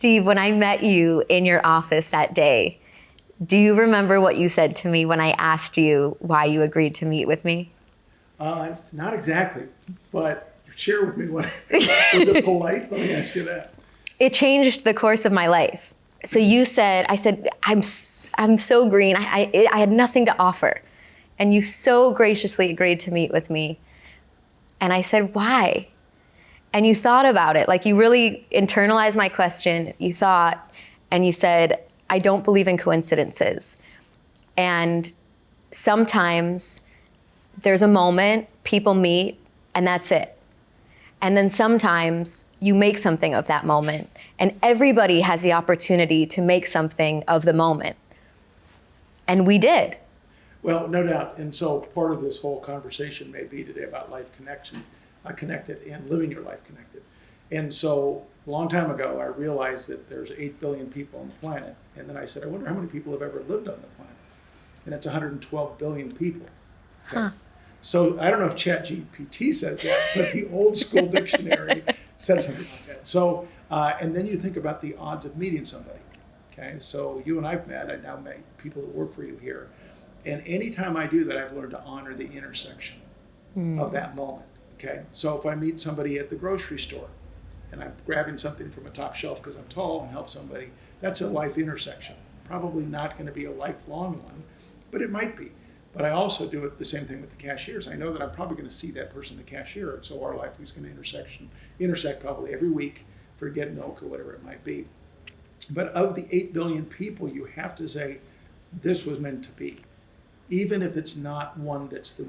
Steve, when I met you in your office that day, do you remember what you said to me when I asked you why you agreed to meet with me? Not exactly, but share with me what, was it polite? Let me ask you that. It changed the course of my life. So you said, I said, I'm so green. I had nothing to offer. And you so graciously agreed to meet with me. And I said, why? And you thought about it. Like, you really internalized my question. You thought, and you said, I don't believe in coincidences. And sometimes there's a moment, people meet, and that's it. And then sometimes you make something of that moment, and everybody has the opportunity to make something of the moment. And we did. Well, no doubt. And so part of this whole conversation may be today about life connection, connected, and living your life connected. And so a long time ago, I realized that there's 8 billion people on the planet. And then I said, I wonder how many people have ever lived on the planet. And it's 112 billion people. Okay? Huh. So I don't know if ChatGPT says that, but the old school dictionary said something like that. So, and then you think about the odds of meeting somebody. Okay, so you and I've met. I now met people that work for you here. And anytime I do that, I've learned to honor the intersection of that moment. Okay, so if I meet somebody at the grocery store and I'm grabbing something from a top shelf because I'm tall and help somebody, that's a life intersection. Probably not going to be a lifelong one, but it might be. But I also do it the same thing with the cashiers. I know that I'm probably going to see that person, the cashier, and so our life is going to intersect probably every week for get milk or whatever it might be. But of the 8 billion people, you have to say, this was meant to be. Even if it's not one that's the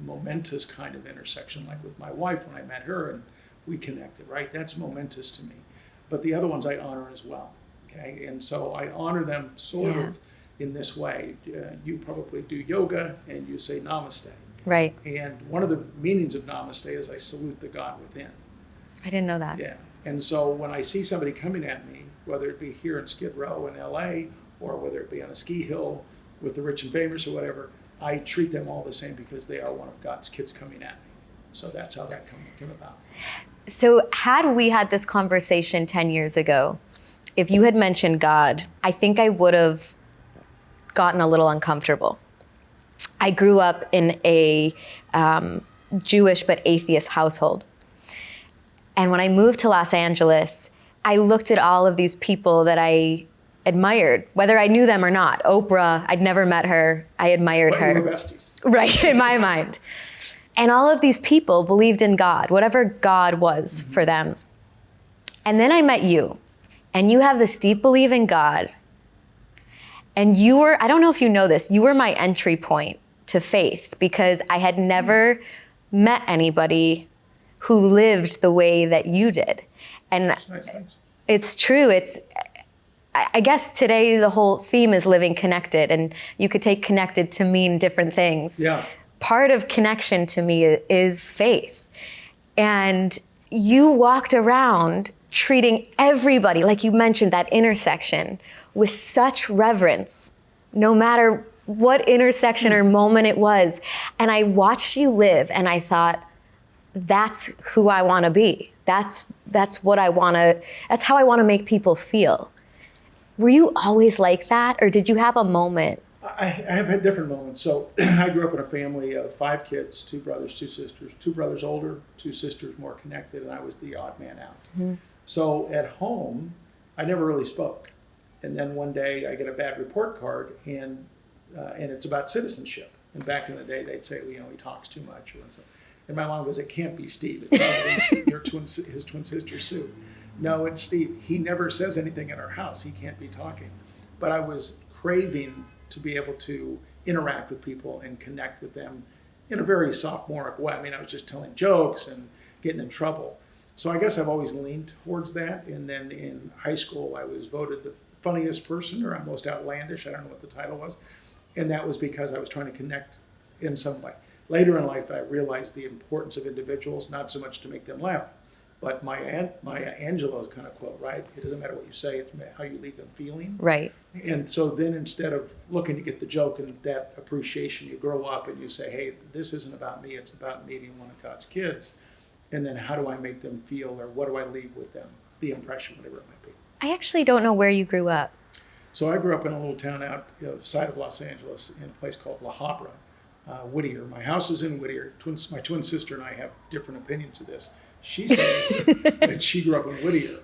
momentous kind of intersection, like with my wife when I met her and we connected, right? That's momentous to me. But the other ones I honor as well, okay? And so I honor them sort of in this way. You probably do yoga and you say namaste. Right. And one of the meanings of namaste is I salute the God within. I didn't know that. Yeah. And so when I see somebody coming at me, whether it be here in Skid Row in LA or whether it be on a ski hill with the rich and famous or whatever, I treat them all the same because they are one of God's kids coming at me. So that's how that came about. So had we had this conversation 10 years ago, if you had mentioned God, I think I would have gotten a little uncomfortable. I grew up in a Jewish but atheist household. And when I moved to Los Angeles, I looked at all of these people that I admired, whether I knew them or not. Oprah, I'd never met her. I admired her. You were besties. Right, in my mind. And all of these people believed in God, whatever God was for them. And then I met you, and you have this deep belief in God. And you were, I don't know if you know this, you were my entry point to faith because I had never met anybody who lived the way that you did. And Nice, thanks. it's true. I guess today the whole theme is living connected, and you could take connected to mean different things. Yeah. Part of connection to me is faith. And you walked around treating everybody, like you mentioned, that intersection, with such reverence, no matter what intersection or moment it was. And I watched you live, and I thought, that's who I want to be. That's what I want to, that's how I want to make people feel. Were you always like that, or did you have a moment? I have had different moments. So I grew up in a family of 5 kids, 2 brothers, 2 sisters, 2 brothers older, 2 sisters more connected, and I was the odd man out. So at home, I never really spoke. And then one day I get a bad report card, and it's about citizenship. And back in the day, they'd say, well, he talks too much. And my mom goes, it can't be Steve. It's his twin sister, Sue. No, it's Steve. He never says anything in our house. He can't be talking. But I was craving to be able to interact with people and connect with them in a very sophomoric way. I mean, I was just telling jokes and getting in trouble. So I guess I've always leaned towards that. And then in high school, I was voted the funniest person or most outlandish. I don't know what the title was. And that was because I was trying to connect in some way. Later in life, I realized the importance of individuals, not so much to make them laugh, but Maya Angelou's kind of quote, right? It doesn't matter what you say, it's how you leave them feeling. Right. And so then instead of looking to get the joke and that appreciation, you grow up and you say, hey, this isn't about me, it's about meeting one of God's kids. And then how do I make them feel, or what do I leave with them? The impression, whatever it might be. I actually don't know where you grew up. So I grew up in a little town outside of Los Angeles in a place called La Habra, Whittier. My house was in Whittier. My twin sister and I have different opinions of this. She says that she grew up in Whittier.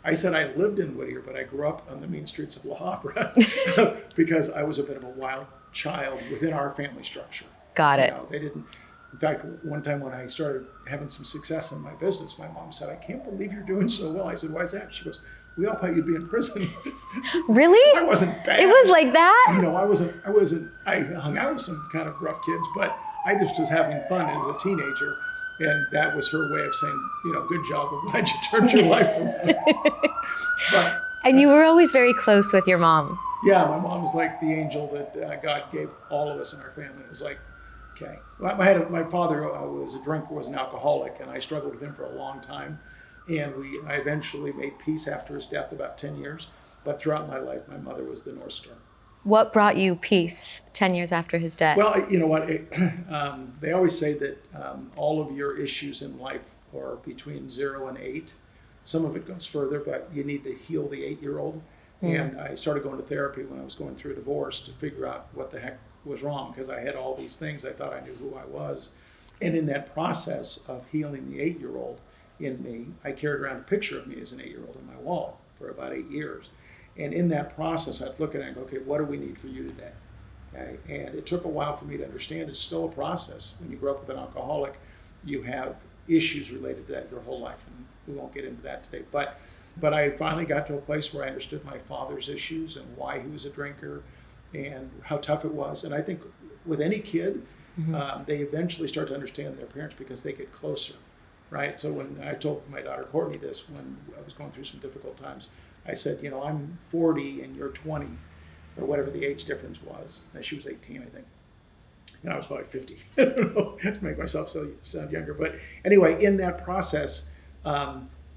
I said I lived in Whittier, but I grew up on the mean streets of La Habra because I was a bit of a wild child within our family structure. Got it. They didn't. In fact, one time when I started having some success in my business, my mom said, "I can't believe you're doing so well." I said, "Why is that?" She goes, "We all thought you'd be in prison." Really? I wasn't bad. It was like that? No, I wasn't. I hung out with some kind of rough kids, but I just was having fun as a teenager, and that was her way of saying, good job. I'm glad you turned your life around. And you were always very close with your mom. Yeah, my mom was like the angel that God gave all of us in our family. It was like, okay. Well, my father was a drinker, was an alcoholic, and I struggled with him for a long time. And I eventually made peace after his death, about 10 years. But throughout my life, my mother was the North Star. What brought you peace 10 years after his death? Well, you know what? They always say that all of your issues in life are between 0 and 8. Some of it goes further, but you need to heal the 8-year-old. And I started going to therapy when I was going through a divorce to figure out what the heck was wrong, because I had all these things. I thought I knew who I was. And in that process of healing the 8-year-old in me, I carried around a picture of me as an 8-year-old in my wall for about 8 years. And in that process, I'd look at it and go, okay, what do we need for you today? Okay? And it took a while for me to understand it's still a process. When you grow up with an alcoholic, you have issues related to that your whole life. And we won't get into that today. But I finally got to a place where I understood my father's issues and why he was a drinker and how tough it was. And I think with any kid, they eventually start to understand their parents because they get closer, right? So when I told my daughter Courtney this, when I was going through some difficult times, I said, I'm 40 and you're 20, or whatever the age difference was. And she was 18, I think. And I was probably 50. I don't know, to make myself sound younger. But anyway, in that process,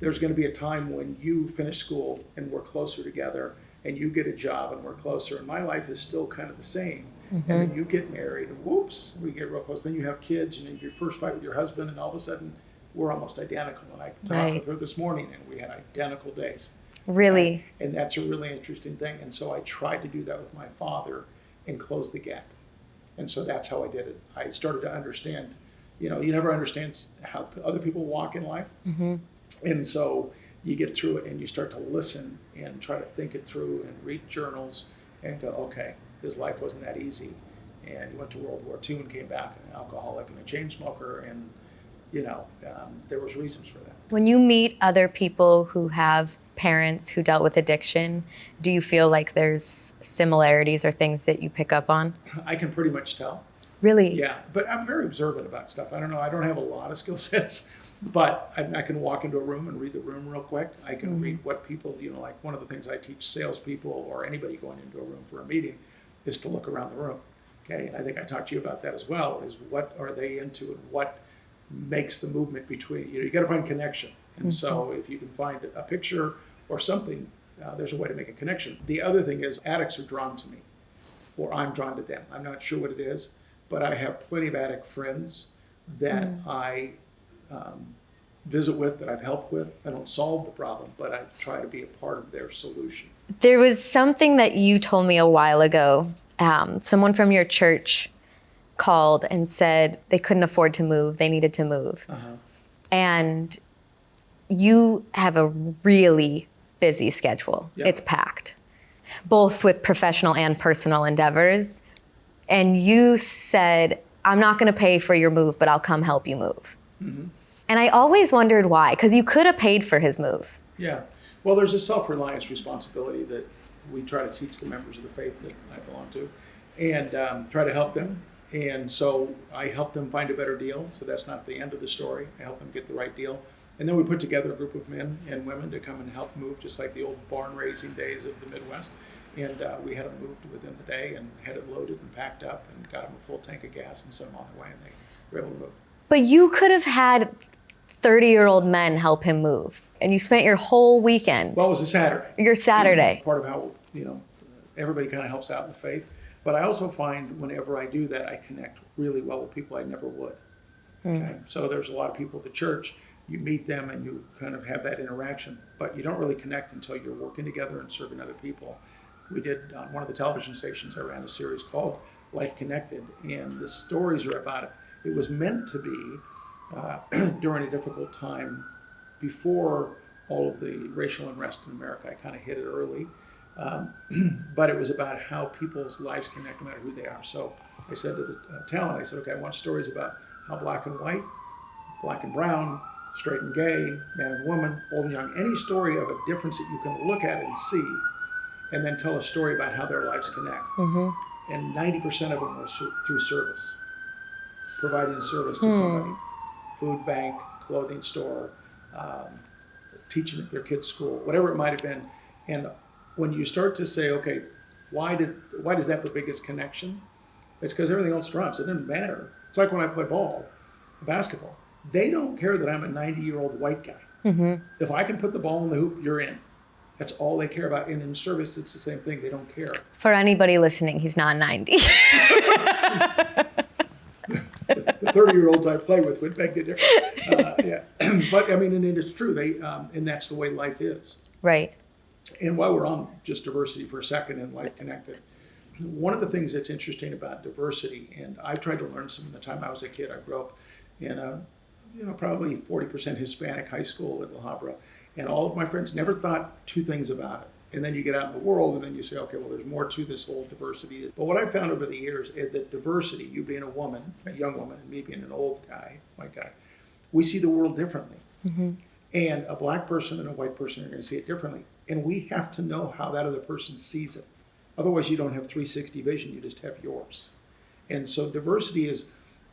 there's going to be a time when you finish school and we're closer together, and you get a job and we're closer. And my life is still kind of the same. And then you get married, and whoops, we get real close. Then you have kids, and you your first fight with your husband, and all of a sudden we're almost identical. And I talked with her this morning, and we had identical days. Really? And that's a really interesting thing. And so I tried to do that with my father and close the gap. And so that's how I did it. I started to understand, you never understand how other people walk in life. And so you get through it and you start to listen and try to think it through and read journals and go, okay, his life wasn't that easy. And he went to World War II and came back an alcoholic and a chain smoker. And, there was reasons for that. When you meet other people who have parents who dealt with addiction, do you feel like there's similarities or things that you pick up on? I can pretty much tell. Really? Yeah, but I'm very observant about stuff. I don't know, I don't have a lot of skill sets, but I can walk into a room and read the room real quick. I can read what people, like one of the things I teach salespeople or anybody going into a room for a meeting is to look around the room. Okay, and I think I talked to you about that as well, is what are they into and what makes the movement between, you got to find connection. And so if you can find a picture or something, there's a way to make a connection. The other thing is addicts are drawn to me, or I'm drawn to them. I'm not sure what it is, but I have plenty of addict friends that I visit with, that I've helped with. I don't solve the problem, but I try to be a part of their solution. There was something that you told me a while ago. Someone from your church called and said they couldn't afford to move. They needed to move. And you have a really busy schedule. Yeah. It's packed, both with professional and personal endeavors. And you said, I'm not going to pay for your move, but I'll come help you move. And I always wondered why, because you could have paid for his move. Yeah. Well, there's a self-reliance responsibility that we try to teach the members of the faith that I belong to, and try to help them. And so I help them find a better deal. So that's not the end of the story. I help them get the right deal. And then we put together a group of men and women to come and help move, just like the old barn raising days of the Midwest. And we had them moved within the day and had it loaded and packed up and got them a full tank of gas and sent them on their way, and they were able to move. But you could have had 30-year-old men help him move, and you spent your whole weekend. Well, it was a Saturday. Your Saturday. Part of how, everybody kind of helps out in the faith. But I also find whenever I do that, I connect really well with people I never would. Okay? So there's a lot of people at the church you meet them and you kind of have that interaction, but you don't really connect until you're working together and serving other people. We did on one of the television stations, I ran a series called Life Connected, and the stories are about it. It was meant to be during a difficult time before all of the racial unrest in America. I kind of hit it early, but it was about how people's lives connect no matter who they are. So I said to the talent, I said, okay, I want stories about how black and white, black and brown, straight and gay, man and woman, old and young, any story of a difference that you can look at and see, and then tell a story about how their lives connect. Mm-hmm. And 90% of them was through service, providing service to somebody. Food bank, clothing store, teaching at their kids' school, whatever it might have been. And when you start to say, okay, why is that the biggest connection? It's because everything else drops. It doesn't matter. It's like when I play basketball. They don't care that I'm a 90-year-old white guy. Mm-hmm. If I can put the ball in the hoop, you're in. That's all they care about. And in service, it's the same thing. They don't care. For anybody listening, he's not 90. The 30-year-olds I play with would beg to differ. Yeah. But I mean, and it's true. And that's the way life is. Right. And while we're on just diversity for a second and Life Connected, one of the things that's interesting about diversity, and I've tried to learn some of the time I was a kid. I grew up in a, probably 40% Hispanic high school in La Habra, and all of my friends never thought two things about it. And then you get out in the world and then you say, okay, well, there's more to this whole diversity. But what I've found over the years is that diversity, you being a woman, a young woman, and me being an old guy, white guy, we see the world differently. Mm-hmm. And a black person and a white person are going to see it differently. And we have to know how that other person sees it. Otherwise, you don't have 360 vision, you just have yours. And so diversity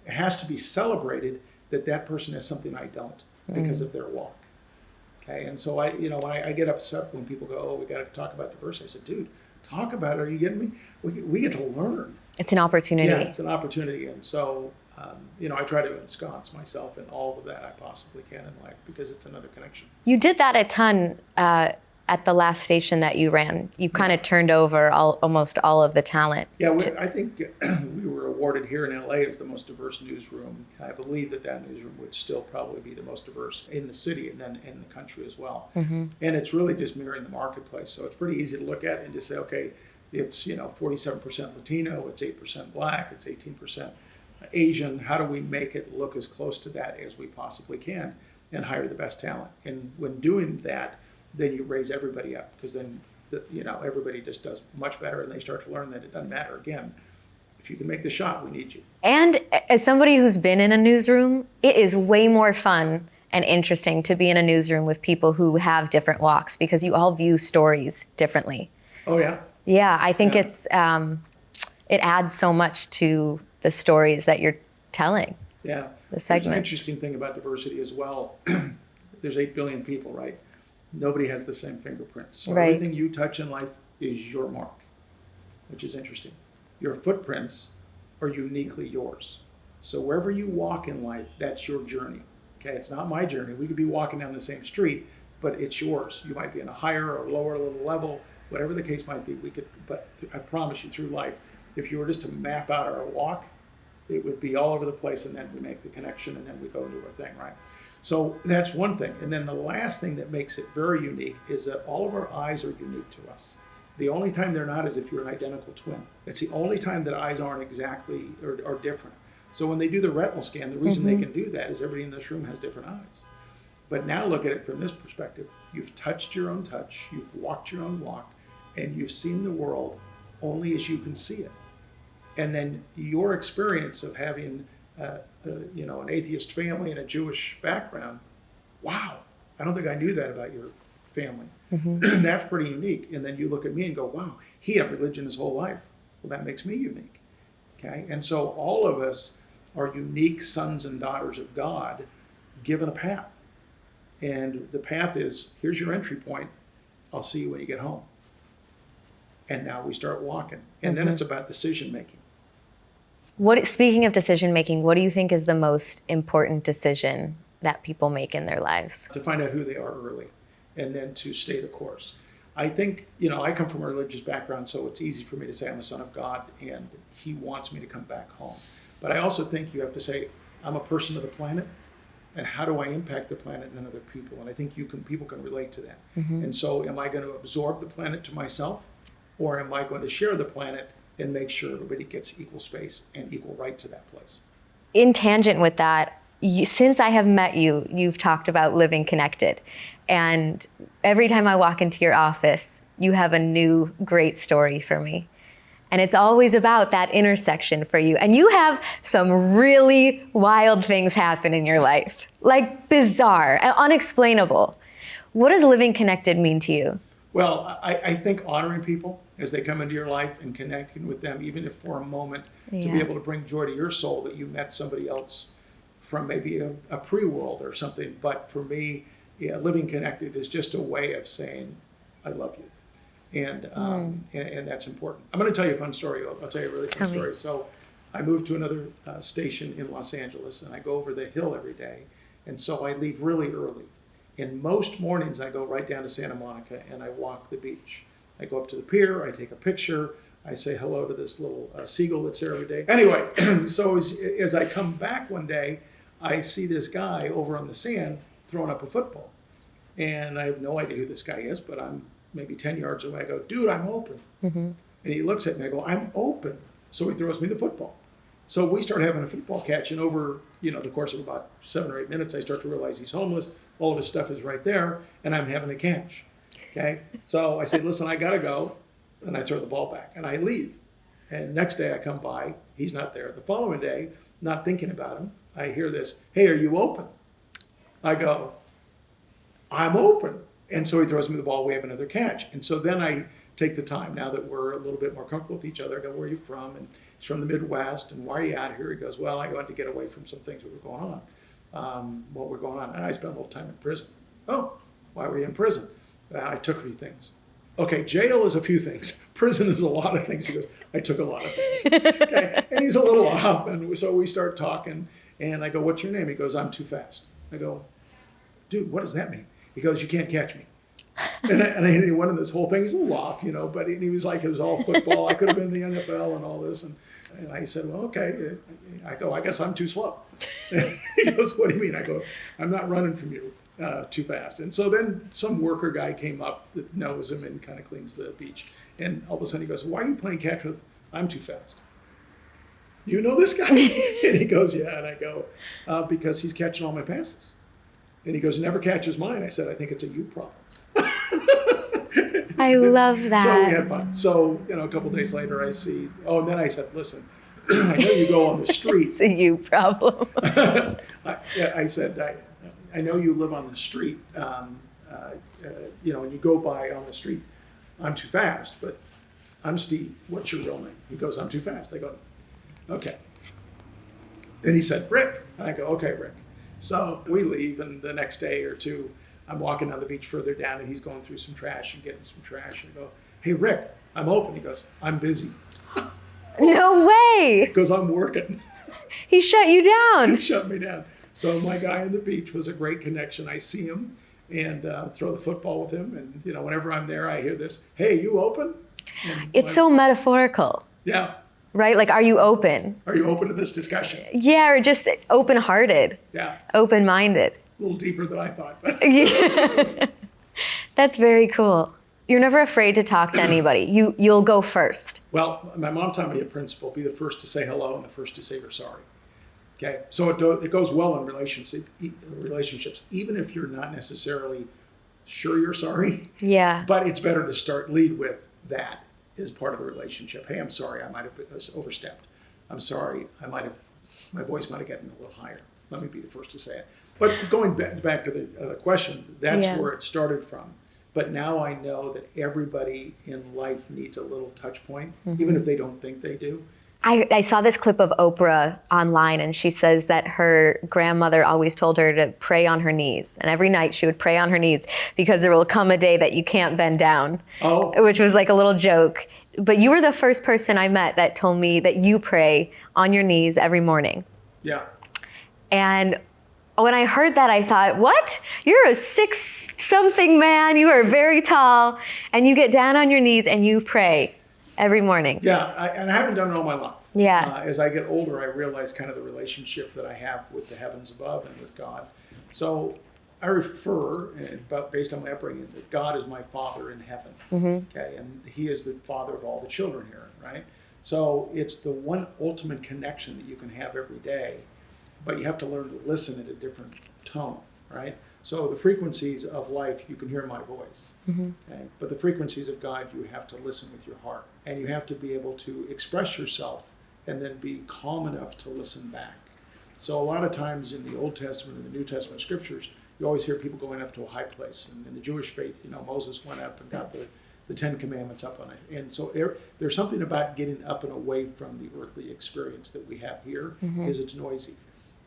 has to be celebrated that person has something I don't because of their walk. Okay, and so when I get upset when people go, oh, we got to talk about diversity. I said, dude, talk about it. Are you getting me? We get to learn. It's an opportunity. Yeah, it's an opportunity. And so, I try to ensconce myself in all of that I possibly can in life because it's another connection. You did that a ton at the last station that you ran. You kind of turned over almost all of the talent. Yeah, I think we were awarded here in LA as the most diverse newsroom. I believe that newsroom would still probably be the most diverse in the city and then in the country as well. Mm-hmm. And it's really just mirroring the marketplace. So it's pretty easy to look at and just say, okay, it's 47% Latino, it's 8% Black, it's 18% Asian. How do we make it look as close to that as we possibly can and hire the best talent? And when doing that, then you raise everybody up because then everybody just does much better and they start to learn that it doesn't matter. Again, if you can make the shot, we need you. And as somebody who's been in a newsroom, it is way more fun and interesting to be in a newsroom with people who have different walks because you all view stories differently. Oh yeah. Yeah, I think it's it adds so much to the stories that you're telling. Yeah. The segments. There's an interesting thing about diversity as well. There's 8 billion people, right? Nobody has the same fingerprints. So right. Everything you touch in life is your mark, which is interesting. Your footprints are uniquely yours. So wherever you walk in life, that's your journey. Okay, it's not my journey. We could be walking down the same street, but it's yours. You might be in a higher or lower little level, whatever the case might be. But I promise you, through life, if you were just to map out our walk, it would be all over the place, and then we make the connection, and then we go and do our thing, right? So that's one thing. And then the last thing that makes it very unique is that all of our eyes are unique to us. The only time they're not is if you're an identical twin. It's the only time that eyes aren't exactly or different. So when they do the retinal scan, the reason they can do that is everybody in this room has different eyes. But now look at it from this perspective. You've touched your own touch, you've walked your own walk, and you've seen the world only as you can see it. And then your experience of having an atheist family and a Jewish background, wow, I don't think I knew that about your family. Mm-hmm. That's pretty unique. And then you look at me and go, wow, he had religion his whole life. Well, that makes me unique. Okay? And so all of us are unique sons and daughters of God given a path. And the path is, here's your entry point. I'll see you when you get home. And now we start walking. And then it's about decision making. Speaking of decision making, what do you think is the most important decision that people make in their lives? To find out who they are early and then to stay the course. I think, I come from a religious background, so it's easy for me to say I'm a son of God and he wants me to come back home. But I also think you have to say, I'm a person of the planet and how do I impact the planet and other people? And I think people can relate to that. And so am I going to absorb the planet to myself, or am I going to share the planet and make sure everybody gets equal space and equal right to that place? In tangent with that, since I have met you, you've talked about living connected. And every time I walk into your office, you have a new great story for me. And it's always about that intersection for you. And you have some really wild things happen in your life, like bizarre, unexplainable. What does living connected mean to you? Well, I think honoring people as they come into your life and connecting with them, even if for a moment, to be able to bring joy to your soul that you met somebody else from maybe a pre-world or something. But for me, living connected is just a way of saying, I love you. And that's important. I'm going to tell you a fun story. I'll tell you a really fun story. So I moved to another station in Los Angeles, and I go over the hill every day. And so I leave really early. And most mornings I go right down to Santa Monica and I walk the beach. I go up to the pier, I take a picture, I say hello to this little seagull that's there every day. Anyway, so as I come back one day, I see this guy over on the sand throwing up a football. And I have no idea who this guy is, but I'm maybe 10 yards away. I go, dude, I'm open. And he looks at me, I go, I'm open. So he throws me the football. So we start having a football catch, and over the course of about 7 or 8 minutes, I start to realize he's homeless. All of his stuff is right there, and I'm having a catch. Okay, so I say, listen, I gotta go, and I throw the ball back, and I leave. And next day I come by, he's not there. The following day, not thinking about him, I hear this, hey, are you open? I go, I'm open. And so he throws me the ball, we have another catch. And so then I take the time, now that we're a little bit more comfortable with each other, I go, where are you from? And he's from the Midwest, and why are you out here? He goes, well, I wanted to get away from some things that were going on. What were going on? And I spent a little time in prison. Oh, why were you in prison? I took a few things. Okay, jail is a few things. Prison is a lot of things. He goes, I took a lot of things. Okay? And he's a little off, and so we start talking, and I go, what's your name? He goes, I'm too fast. I go, dude, what does that mean? He goes, you can't catch me. And I went in this whole thing. He's a little off, but he was like, it was all football. I could have been in the NFL and all this. And I said, well, okay. I go, I guess I'm too slow. He goes, what do you mean? I go, I'm not running from you too fast. And so then some worker guy came up that knows him and kind of cleans the beach. And all of a sudden he goes, why are you playing catch with I'm too fast? You know this guy? And he goes, yeah. And I go, because he's catching all my passes. And he goes, never catches mine. I said, I think it's a you problem. I love that. So we had fun. So, a couple days later I see, and then I said, listen, I know you go on the street. It's a you problem. I said, I know you live on the street, and you go by on the street. I'm too fast, but I'm Steve. What's your real name? He goes, I'm too fast. I go, okay. Then he said, Rick. And I go, okay, Rick. So we leave, and the next day or two, I'm walking down the beach further down, and he's going through some trash and getting some trash. And I go, hey, Rick, I'm open. He goes, I'm busy. No way. Because I'm working. He shut you down. He shut me down. So my guy on the beach was a great connection. I see him and throw the football with him. And, whenever I'm there, I hear this, hey, you open? And it's so metaphorical. Yeah. Right? Like, are you open? Are you open to this discussion? Yeah, or just open-hearted. Yeah. Open-minded. A little deeper than I thought. But Yeah. That's very cool. You're never afraid to talk to anybody. You'll go first. Well, my mom taught me a principle: be the first to say hello and the first to say you're sorry. Okay, so it goes well in relationships, even if you're not necessarily sure you're sorry. Yeah. But it's better to lead with that as part of the relationship. Hey, I'm sorry, I might have overstepped. I'm sorry, my voice might have gotten a little higher. Let me be the first to say it. But going back to the question, that's where it started from. But now I know that everybody in life needs a little touch point, even if they don't think they do. I saw this clip of Oprah online, and she says that her grandmother always told her to pray on her knees. And every night she would pray on her knees because there will come a day that you can't bend down, which was like a little joke. But you were the first person I met that told me that you pray on your knees every morning. Yeah. And when I heard that, I thought, what? You're a 6-something man. You are very tall. And you get down on your knees and you pray every morning. Yeah, and I haven't done it all my life. Yeah. As I get older, I realize kind of the relationship that I have with the heavens above and with God. So I refer, but based on my upbringing, that God is my Father in heaven. Okay, and He is the Father of all the children here, right? So it's the one ultimate connection that you can have every day, but you have to learn to listen at a different tone, right? So the frequencies of life, you can hear my voice, okay? But the frequencies of God, you have to listen with your heart, and you have to be able to express yourself and then be calm enough to listen back. So a lot of times in the Old Testament and the New Testament scriptures, you always hear people going up to a high place. And in the Jewish faith, Moses went up and got the Ten Commandments up on it. And so there's something about getting up and away from the earthly experience that we have here, is it's noisy.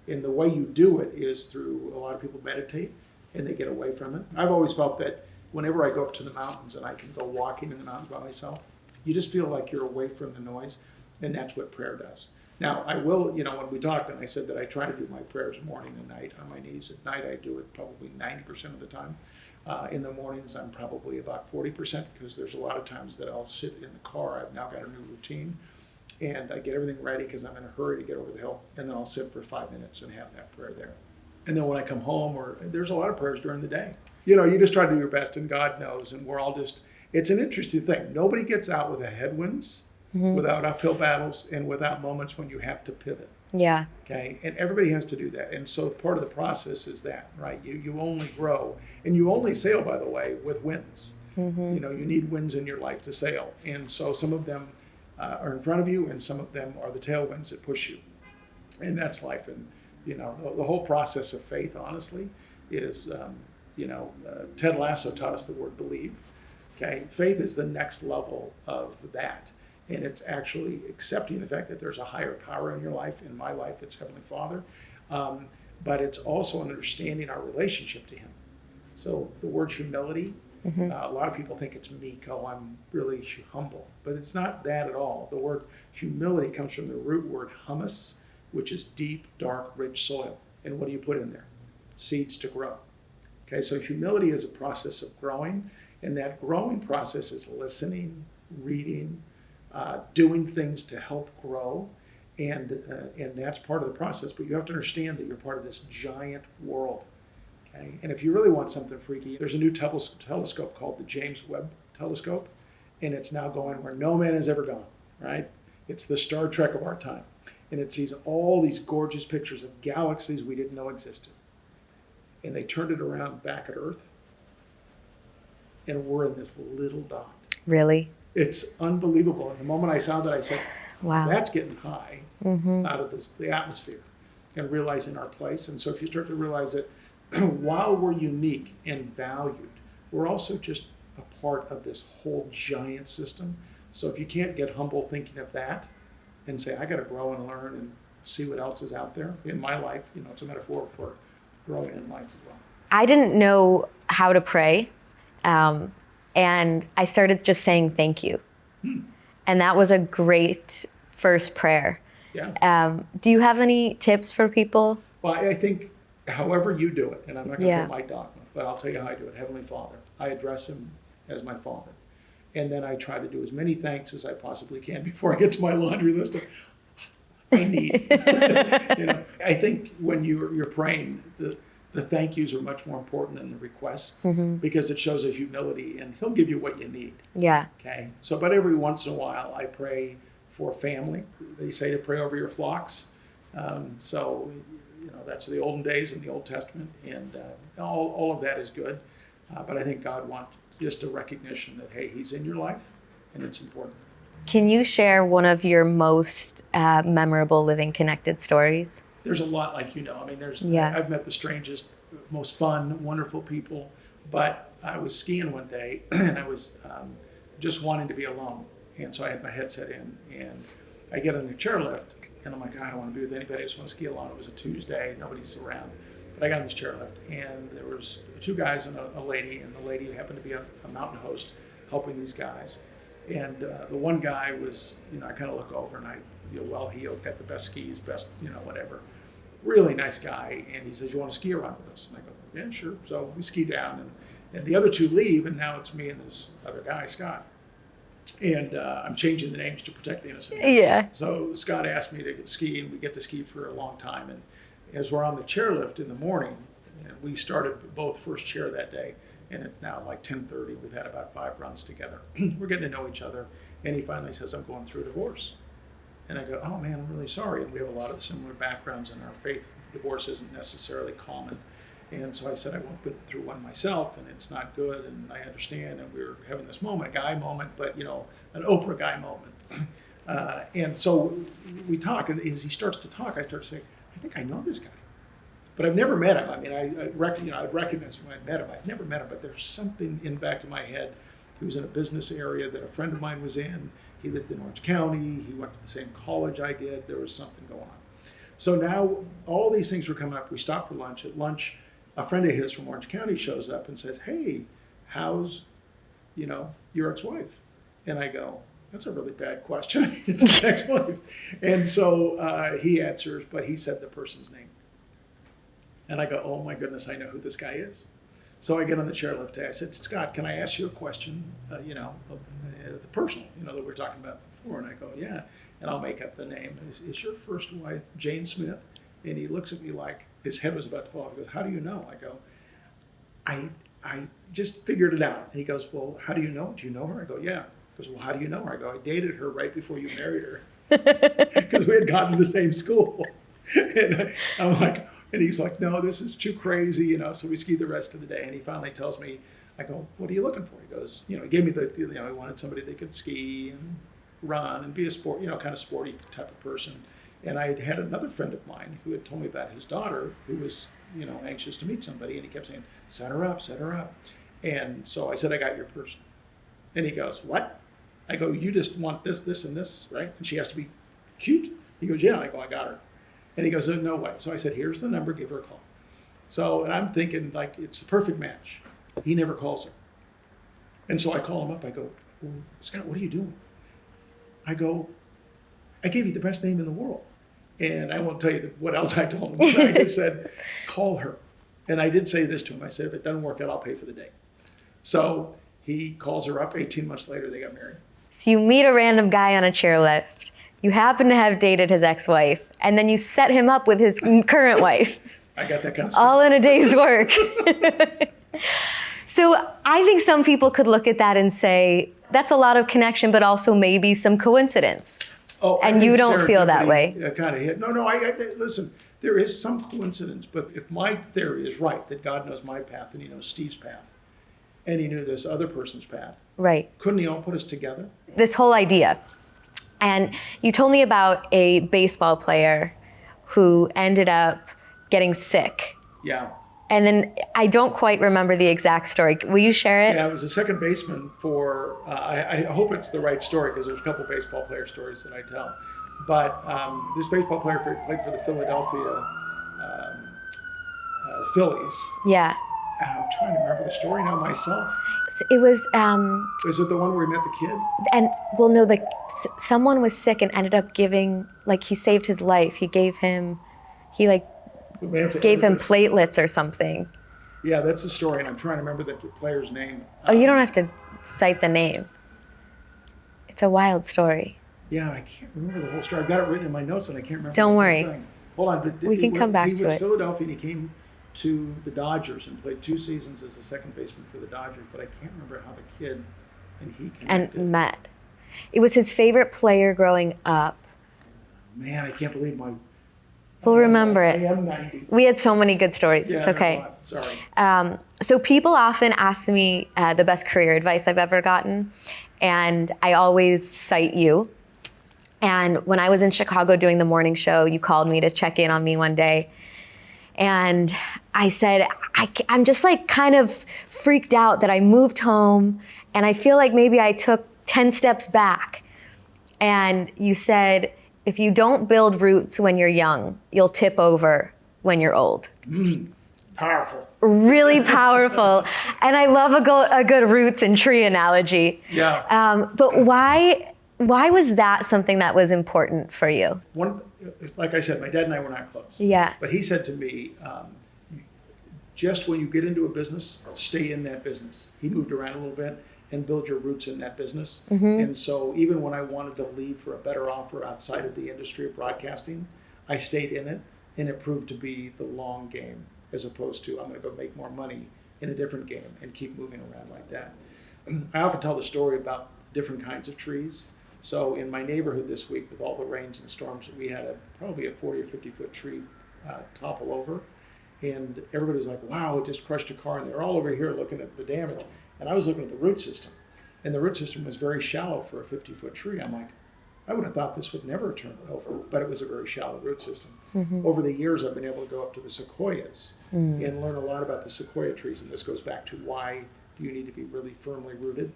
And the way you do it is through, a lot of people meditate and they get away from it. I've always felt that whenever I go up to the mountains and I can go walking in the mountains by myself, you just feel like you're away from the noise, and that's what prayer does. Now, I will, when we talked, and I said that I try to do my prayers morning and night on my knees. At night, I do it probably 90% of the time. In the mornings, I'm probably about 40%, because there's a lot of times that I'll sit in the car. I've now got a new routine, and I get everything ready because I'm in a hurry to get over the hill, and then I'll sit for 5 minutes and have that prayer there. And then when I come home, there's a lot of prayers during the day. You just try to do your best, and God knows, and we're all just, it's an interesting thing. Nobody gets out with the headwinds, without uphill battles, and without moments when you have to pivot. Yeah. Okay, and everybody has to do that. And so part of the process is that, right? You only grow, and you only sail, by the way, with winds. You need winds in your life to sail. And so some of them are in front of you, and some of them are the tailwinds that push you. And that's life. And, the whole process of faith, honestly, is, Ted Lasso taught us the word believe. Okay, faith is the next level of that. And it's actually accepting the fact that there's a higher power in your life. In my life, it's Heavenly Father. But it's also understanding our relationship to Him. So the word humility, a lot of people think it's meek. Oh, I'm really humble. But it's not that at all. The word humility comes from the root word humus, which is deep, dark, rich soil. And what do you put in there? Seeds to grow. Okay, so humility is a process of growing. And that growing process is listening, reading, doing things to help grow, and that's part of the process. But you have to understand that you're part of this giant world. Okay, and if you really want something freaky, there's a new telescope called the James Webb Telescope, and it's now going where no man has ever gone. Right? It's the Star Trek of our time, and it sees all these gorgeous pictures of galaxies we didn't know existed, and they turned it around back at Earth, and we're in this little dot. Really? It's unbelievable. And the moment I saw that, I said, wow, that's getting high out of the atmosphere, and realizing our place. And so if you start to realize that while we're unique and valued, we're also just a part of this whole giant system. So if you can't get humble thinking of that and say, I got to grow and learn and see what else is out there in my life, it's a metaphor for growing in life as well. I didn't know how to pray. And I started just saying thank you. And that was a great first prayer. Yeah. Do you have any tips for people? Well, I think however you do it, and I'm not going to put my dogma, but I'll tell you how I do it. Heavenly Father. I address Him as my Father. And then I try to do as many thanks as I possibly can before I get to my laundry list of I need. I think when you're praying, the thank yous are much more important than the requests, because it shows a humility, and He'll give you what you need. Yeah. Okay. So, but every once in a while, I pray for family. They say to pray over your flocks. So, that's the olden days in the Old Testament, and all of that is good. But I think God wants just a recognition that, hey, He's in your life, and it's important. Can you share one of your most memorable living connected stories? There's a lot, like I've met the strangest, most fun, wonderful people, but I was skiing one day and I was just wanting to be alone. And so I had my headset in, and I get on the chairlift, and I'm like, I don't want to be with anybody, I just want to ski alone. It was a Tuesday, nobody's around. But I got on this chairlift, and there was two guys and a lady, and the lady happened to be a mountain host helping these guys. And the one guy was, I kind of look over, and I feel well-heeled, got the best skis, best, whatever. Really nice guy. And he says, you want to ski around with us? And I go, yeah, sure. So we ski down, and the other two leave, and now it's me and this other guy, Scott. And I'm changing the names to protect the innocent. Yeah. So Scott asked me to ski, and we get to ski for a long time. And as we're on the chairlift in the morning, And we started both first chair that day, and it's now like 10:30. We've had about 5 runs together. We're getting to know each other, and he finally says, I'm going through a divorce. And I go, oh man, I'm really sorry. And we have a lot of similar backgrounds in our faith. Divorce isn't necessarily common. And so I said, I went through one myself, and it's not good, and I understand. And we were having this moment, a guy moment, but an Oprah guy moment. And so we talk, and as he starts to talk, I start to say, I think I know this guy. But I've never met him. I mean, I'd recognize him when I met him. I've never met him, but there's something in the back of my head. He was in a business area that a friend of mine was in. He lived in Orange County. He went to the same college I did. There was something going on. So now all these things were coming up. We stopped for lunch. At lunch, a friend of his from Orange County shows up and says, hey, how's, your ex-wife? And I go, that's a really bad question. It's his ex-wife. And so he answers, but he said the person's name. And I go, oh my goodness, I know who this guy is. So I get on the chairlift today. I said, Scott, can I ask you a question, the personal, that we were talking about before? And I go, yeah. And I'll make up the name. Is your first wife Jane Smith? And he looks at me like his head was about to fall off. He goes, how do you know? I go, I just figured it out. And he goes, well, how do you know? Do you know her? I go, yeah. He goes, well, how do you know her? I go, I dated her right before you married her. Because we had gone to the same school. And I'm like, and he's like, no, this is too crazy, So we skied the rest of the day, and he finally tells me, I go, what are you looking for? He goes, he gave me he wanted somebody that could ski and run and be a sport, kind of sporty type of person. And I had another friend of mine who had told me about his daughter who was, anxious to meet somebody, and he kept saying, set her up, set her up. And so I said, I got your person. And he goes, what? I go, you just want this, this, and this, right? And she has to be cute? He goes, yeah. I go, I got her. And he goes, no way. So I said, here's the number, give her a call. So, and I'm thinking, like, it's the perfect match. He never calls her. And so I call him up. I go, well, Scott, what are you doing? I go, I gave you the best name in the world. And I won't tell you what else I told him. But I just said, call her. And I did say this to him. I said, if it doesn't work out, I'll pay for the day. So he calls her up. 18 months later, they got married. So you meet a random guy on a chairlift. You happen to have dated his ex-wife, and then you set him up with his current wife. I got that kind of stuff. All in a day's work. So I think some people could look at that and say, that's a lot of connection, but also maybe some coincidence. Oh, and you don't feel that way. Kind of hit. No, I listen, there is some coincidence, but if my theory is right, that God knows my path and he knows Steve's path, and he knew this other person's path, right? Couldn't he all put us together? This whole idea. And you told me about a baseball player who ended up getting sick. Yeah. And then I don't quite remember the exact story. Will you share it? Yeah, I was a second baseman for, I hope it's the right story because there's a couple baseball player stories that I tell. But this baseball player played for the Philadelphia Phillies. Yeah. I'm trying to remember the story now myself. So it was. Is it the one where he met the kid? And well, no, someone was sick and ended up giving, he saved his life. He gave him platelets or something. Yeah, that's the story, and I'm trying to remember the player's name. Oh, you don't have to cite the name. It's a wild story. Yeah, I can't remember the whole story. I've got it written in my notes, and I can't remember. Don't worry. Hold on. We can come back to it. He was Philadelphia, and he came to the Dodgers and played 2 seasons as a second baseman for the Dodgers, but I can't remember how the kid and he connected. And met. It was his favorite player growing up. Man, I can't believe my... We'll remember it. I am 90. We had so many good stories. Yeah, it's okay. No, sorry. So people often ask me the best career advice I've ever gotten, and I always cite you. And when I was in Chicago doing the morning show, you called me to check in on me one day. And I said, I'm just kind of freaked out that I moved home and I feel like maybe I took 10 steps back. And you said, if you don't build roots when you're young, you'll tip over when you're old. Powerful. Really powerful. And I love a good roots and tree analogy. Yeah. But why was that something that was important for you? Like I said, my dad and I were not close. Yeah. But he said to me, just when you get into a business, stay in that business. He moved around a little bit and build your roots in that business. Mm-hmm. And so even when I wanted to leave for a better offer outside of the industry of broadcasting, I stayed in it, and it proved to be the long game. as opposed to I'm going to go make more money in a different game and keep moving around like that. I often tell the story about different kinds of trees. So in my neighborhood this week, with all the rains and storms, we had probably a 40 or 50 foot tree topple over. And everybody was like, wow, it just crushed a car. And they're all over here looking at the damage. And I was looking at the root system. And the root system was very shallow for a 50-foot tree. I'm like, I would have thought this would never turn over, but it was a very shallow root system. Mm-hmm. Over the years, I've been able to go up to the sequoias and learn a lot about the sequoia trees. And this goes back to why do you need to be really firmly rooted?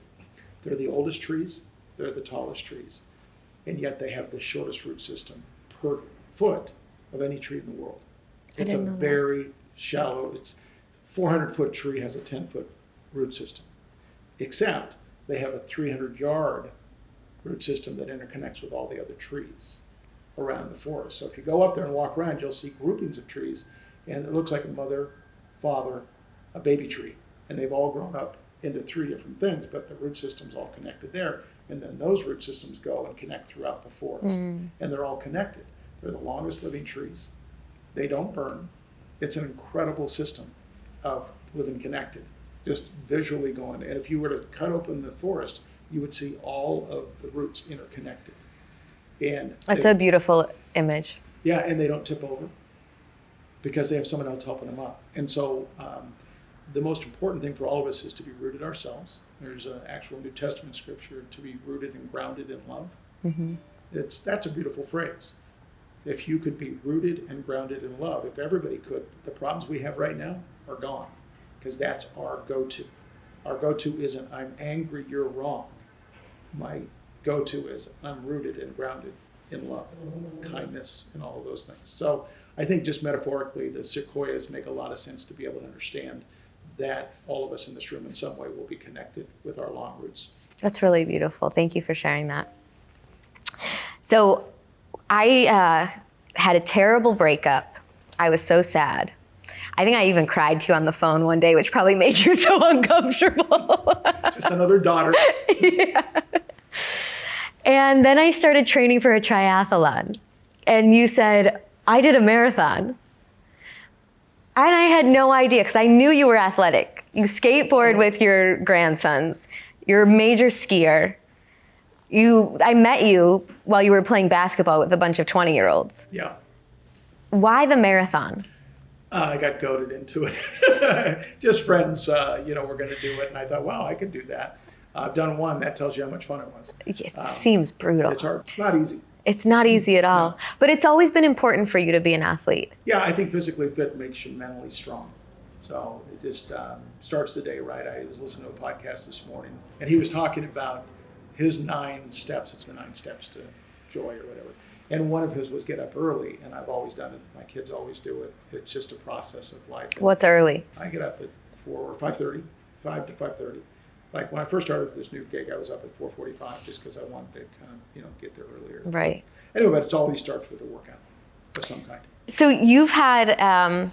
They're the oldest trees. They're the tallest trees. And yet they have the shortest root system per foot of any tree in the world. It's a very shallow, it's 400-foot tree has a 10-foot root system, except they have a 300-yard root system that interconnects with all the other trees around the forest. So if you go up there and walk around, you'll see groupings of trees, and it looks like a mother, father, a baby tree, and they've all grown up into 3 different things, but the root system's all connected there, and then those root systems go and connect throughout the forest, and they're all connected. They're the longest living trees. They don't burn. It's an incredible system of living connected, just visually going. And if you were to cut open the forest, you would see all of the roots interconnected. And that's a beautiful image. Yeah, and they don't tip over because they have someone else helping them up. And so the most important thing for all of us is to be rooted ourselves. There's an actual New Testament scripture to be rooted and grounded in love. Mm-hmm. That's a beautiful phrase. If you could be rooted and grounded in love, if everybody could, the problems we have right now are gone, because that's our go-to. Our go-to isn't I'm angry, you're wrong. My go-to is I'm rooted and grounded in love, kindness, and all of those things. So I think just metaphorically, the sequoias make a lot of sense to be able to understand that all of us in this room in some way will be connected with our long roots. That's really beautiful. Thank you for sharing that. So I had a terrible breakup. I was so sad. I think I even cried to you on the phone one day, which probably made you so uncomfortable. Just another daughter. Yeah. And then I started training for a triathlon. And you said, I did a marathon. And I had no idea, because I knew you were athletic. You skateboard with your grandsons. You're a major skier. I met you while you were playing basketball with a bunch of 20-year-olds. Yeah. Why the marathon? I got goaded into it. Just friends, were going to do it. And I thought, wow, I could do that. I've done one. That tells you how much fun it was. It seems brutal. It's hard. It's not easy. It's not easy at all. No. But it's always been important for you to be an athlete. Yeah, I think physically fit makes you mentally strong. So it just starts the day right. I was listening to a podcast this morning, and he was talking about his 9 steps. It's the 9 steps to joy or whatever. And one of his was get up early, and I've always done it. My kids always do it. It's just a process of life. And what's early? I get up at 5 to 5:30. Like when I first started this new gig, I was up at 4:45 just because I wanted to kind of, get there earlier. Right. Anyway, but it always starts with a workout of some kind. So you've had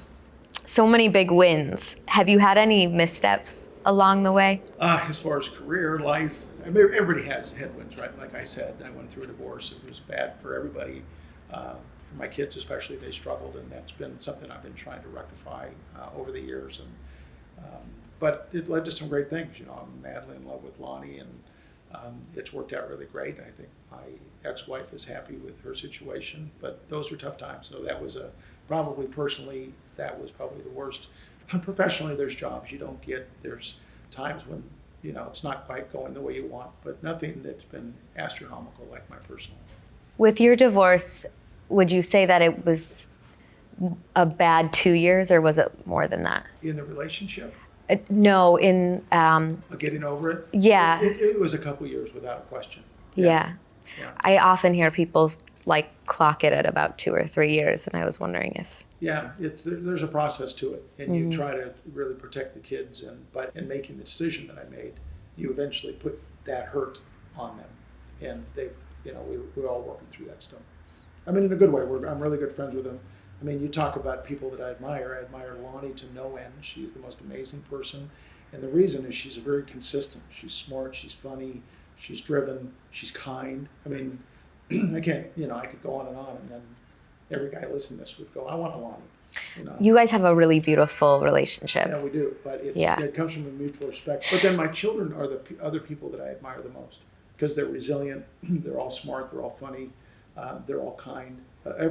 so many big wins. Have you had any missteps along the way? As far as career, life, I mean, everybody has headwinds, right? Like I said, I went through a divorce. It was bad for everybody. For my kids especially, they struggled, and that's been something I've been trying to rectify over the years. And but it led to some great things. I'm madly in love with Lonnie, and it's worked out really great. I think my ex-wife is happy with her situation, but those were tough times. So that was personally, that was probably the worst. And professionally, there's jobs you don't get. There's times when, it's not quite going the way you want, but nothing that's been astronomical like my personal. With your divorce, would you say that it was a bad 2 years, or was it more than that? In the relationship? No, in... getting over it? Yeah. It was a couple years without question. Yeah. I often hear people clock it at about 2 or 3 years, and I was wondering if... Yeah, there's a process to it, and you try to really protect the kids, but in making the decision that I made, you eventually put that hurt on them, and they, we're all working through that stuff. I mean, in a good way. I'm really good friends with them. I mean, you talk about people that I admire. I admire Lonnie to no end. She's the most amazing person. And the reason is she's very consistent. She's smart, she's funny, she's driven, she's kind. I mean, I can't, I could go on, and then every guy listening to this would go, I want a Lonnie. You know? You guys have a really beautiful relationship. Yeah, we do, but Yeah. it comes from a mutual respect. But then my children are the other people that I admire the most because they're resilient, they're all smart, they're all funny, they're all kind.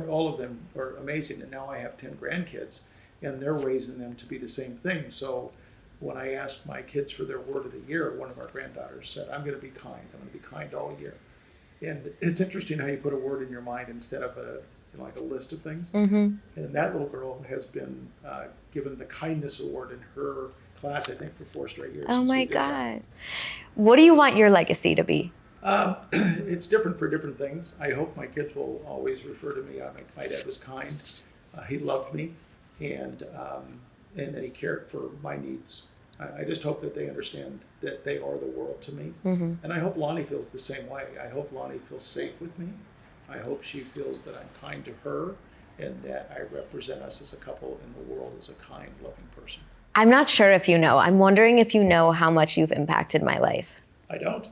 All of them are amazing. And now I have 10 grandkids, and they're raising them to be the same thing. So when I asked my kids for their word of the year, one of our granddaughters said, I'm going to be kind. I'm going to be kind all year. And it's interesting how you put a word in your mind instead of like a list of things. Mm-hmm. And that little girl has been given the kindness award in her class, I think, for 4 straight years. Oh since we my did that. God. What do you want your legacy to be? It's different for different things. I hope my kids will always refer to me. My dad was kind. He loved me, and that he cared for my needs. I just hope that they understand that they are the world to me. Mm-hmm. And I hope Lonnie feels the same way. I hope Lonnie feels safe with me. I hope she feels that I'm kind to her and that I represent us as a couple in the world as a kind, loving person. I'm not sure if you know. I'm wondering if you know how much you've impacted my life. I don't.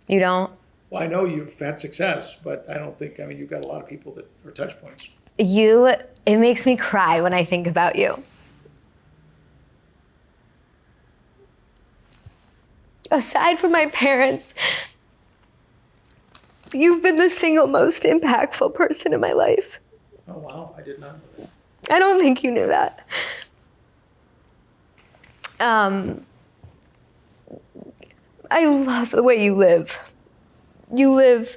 You don't? Well, I know you've had success, but I don't think, you've got a lot of people that are touch points. It makes me cry when I think about you. Aside from my parents, you've been the single most impactful person in my life. Oh, wow. I did not know that. I don't think you knew that. I love the way you live. You live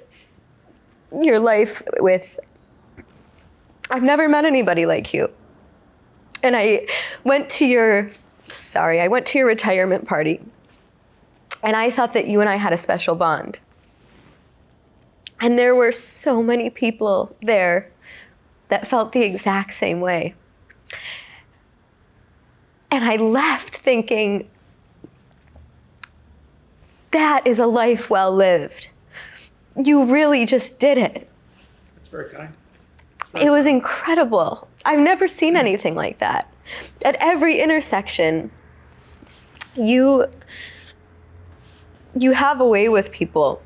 your life with, I've never met anybody like you. And I went to your retirement party. And I thought that you and I had a special bond. And there were so many people there that felt the exact same way. And I left thinking, that is a life well lived. You really just did it. That's very kind. It was incredible. I've never seen anything like that. At every intersection, you have a way with people.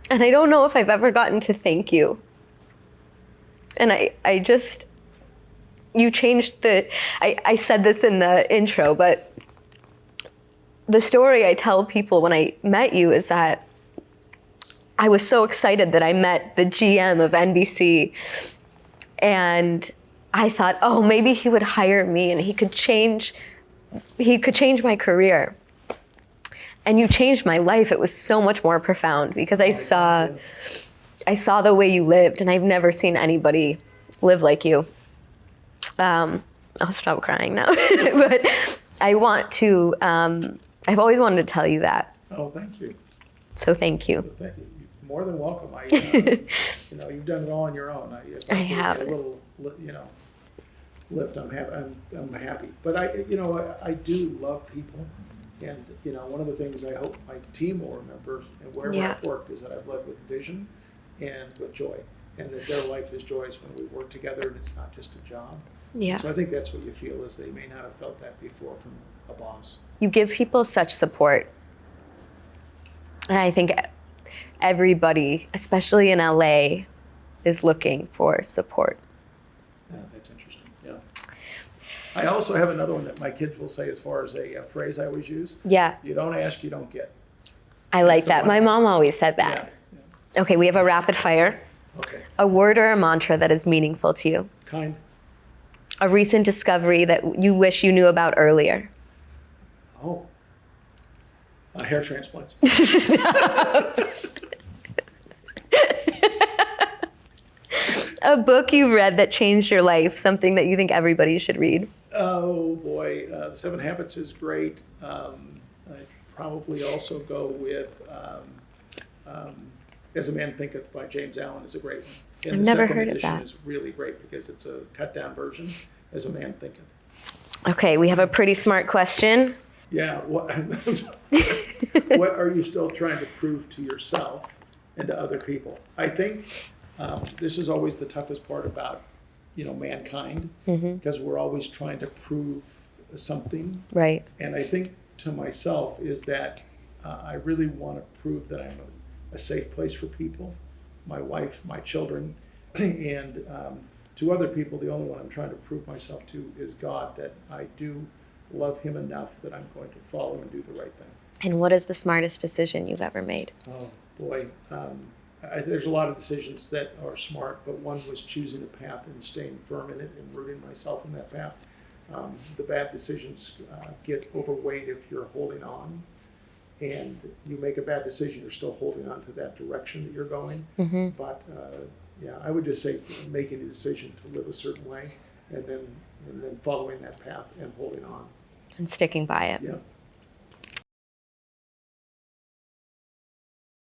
And I don't know if I've ever gotten to thank you. And you changed I said this in the intro, but the story I tell people when I met you is that I was so excited that I met the GM of NBC, and I thought, oh, maybe he would hire me and he could change my career. And you changed my life. It was so much more profound because I saw the way you lived, and I've never seen anybody live like you. I'll stop crying now. But I want to, I've always wanted to tell you that. Oh, thank you. So thank you. So thank you. You're more than welcome. You've done it all on your own. I have. A little, lift. I'm happy. But I do love people. And, one of the things I hope my team will remember and wherever I've worked is that I've led with vision and with joy. And that their life is joyous when we work together and it's not just a job. Yeah. So I think that's what you feel is they may not have felt that before from a boss. You give people such support. And I think everybody, especially in LA, is looking for support. Yeah, that's interesting. Yeah. I also have another one that my kids will say as far as a phrase I always use. Yeah. You don't ask, you don't get. I like that. My mom always said that. Yeah. Okay, we have a rapid fire. Okay. A word or a mantra that is meaningful to you. Kind. A recent discovery that you wish you knew about earlier. Oh. Hair transplants. A book you read that changed your life, something that you think everybody should read. Oh boy, The 7 Habits is great. I'd probably also go with As a Man Thinketh by James Allen is a great one. And I've never the heard second of that. edition is really great because it's a cut down version, As a Man Thinketh. Okay, we have a pretty smart question. Yeah, what are you still trying to prove to yourself and to other people? I think this is always the toughest part about, mankind, because we're always trying to prove something. Right. And I think to myself is that I really want to prove that I'm a safe place for people, my wife, my children, and to other people, the only one I'm trying to prove myself to is God, that I do love him enough that I'm going to follow and do the right thing. And what is the smartest decision you've ever made? Oh, boy. There's a lot of decisions that are smart, but one was choosing a path and staying firm in it and rooting myself in that path. The bad decisions get overweight if you're holding on, and you make a bad decision, you're still holding on to that direction that you're going. Mm-hmm. But yeah, I would just say making a decision to live a certain way, and then following that path and holding on. And sticking by it. Yeah.